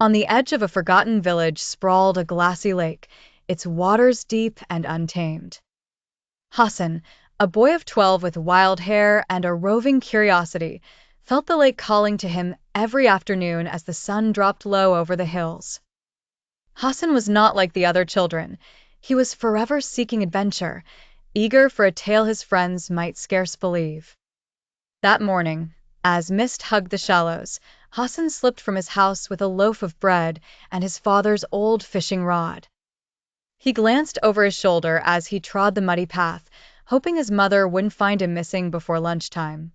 On the edge of a forgotten village sprawled a glassy lake, its waters deep and untamed. Hassan, a boy of 12 with wild hair and a roving curiosity, felt the lake calling to him every afternoon as the sun dropped low over the hills. Hassan was not like the other children. He was forever seeking adventure, eager for a tale his friends might scarce believe. That morning, as mist hugged the shallows, Hassan slipped from his house with a loaf of bread and his father's old fishing rod. He glanced over his shoulder as he trod the muddy path, hoping his mother wouldn't find him missing before lunchtime.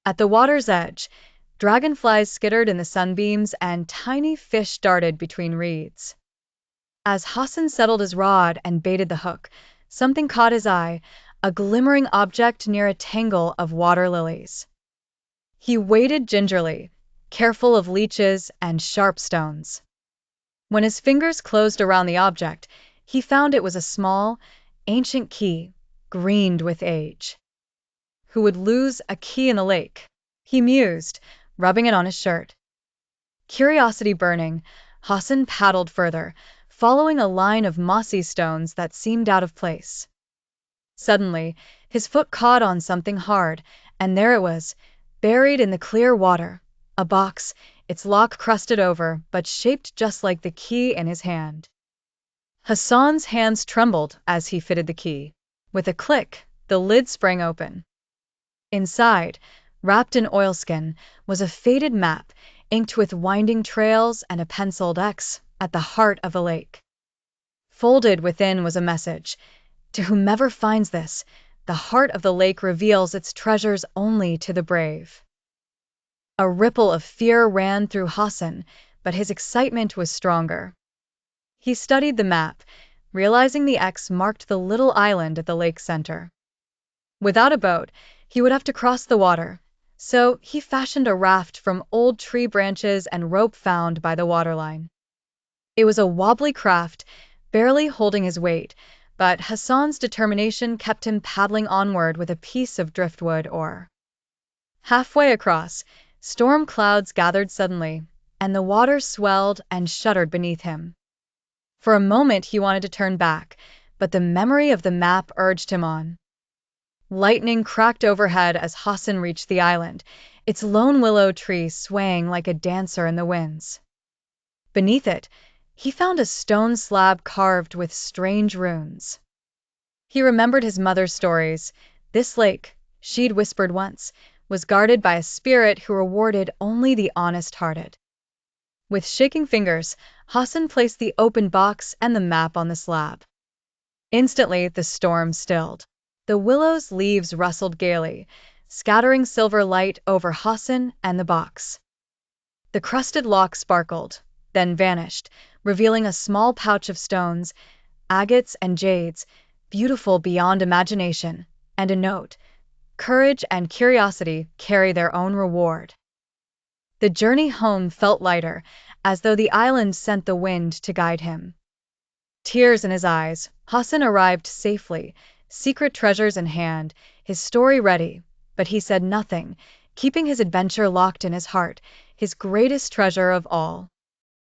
At the water's edge, dragonflies skittered in the sunbeams and tiny fish darted between reeds. As Hassan settled his rod and baited the hook, something caught his eye, a glimmering object near a tangle of water lilies. He waded gingerly, careful of leeches and sharp stones. When his fingers closed around the object, he found it was a small, ancient key, greened with age. Who would lose a key in the lake? He mused, rubbing it on his shirt. Curiosity burning, Hassan paddled further, following a line of mossy stones that seemed out of place. Suddenly, his foot caught on something hard, and there it was, buried in the clear water, a box, its lock crusted over, but shaped just like the key in his hand. Hassan's hands trembled as he fitted the key. With a click, the lid sprang open. Inside, wrapped in oilskin, was a faded map, inked with winding trails and a penciled X at the heart of a lake. Folded within was a message: "To whomever finds this, the heart of the lake reveals its treasures only to the brave." A ripple of fear ran through Hassan, but his excitement was stronger. He studied the map, realizing the X marked the little island at the lake's center. Without a boat, he would have to cross the water, so he fashioned a raft from old tree branches and rope found by the waterline. It was a wobbly craft, barely holding his weight, but Hassan's determination kept him paddling onward with a piece of driftwood oar. Halfway across, storm clouds gathered suddenly, and the water swelled and shuddered beneath him. For a moment he wanted to turn back, but the memory of the map urged him on. Lightning cracked overhead as Hassan reached the island, its lone willow tree swaying like a dancer in the winds. Beneath it, he found a stone slab carved with strange runes. He remembered his mother's stories. This lake, she'd whispered once, was guarded by a spirit who rewarded only the honest-hearted. With shaking fingers, Hassan placed the open box and the map on the slab. Instantly, the storm stilled. The willow's leaves rustled gaily, scattering silver light over Hassan and the box. The crusted lock sparkled, then vanished, revealing a small pouch of stones, agates and jades, beautiful beyond imagination, and a note: "Courage and curiosity carry their own reward." The journey home felt lighter, as though the island sent the wind to guide him. Tears in his eyes, Hassan arrived safely, secret treasures in hand, his story ready, but he said nothing, keeping his adventure locked in his heart, his greatest treasure of all.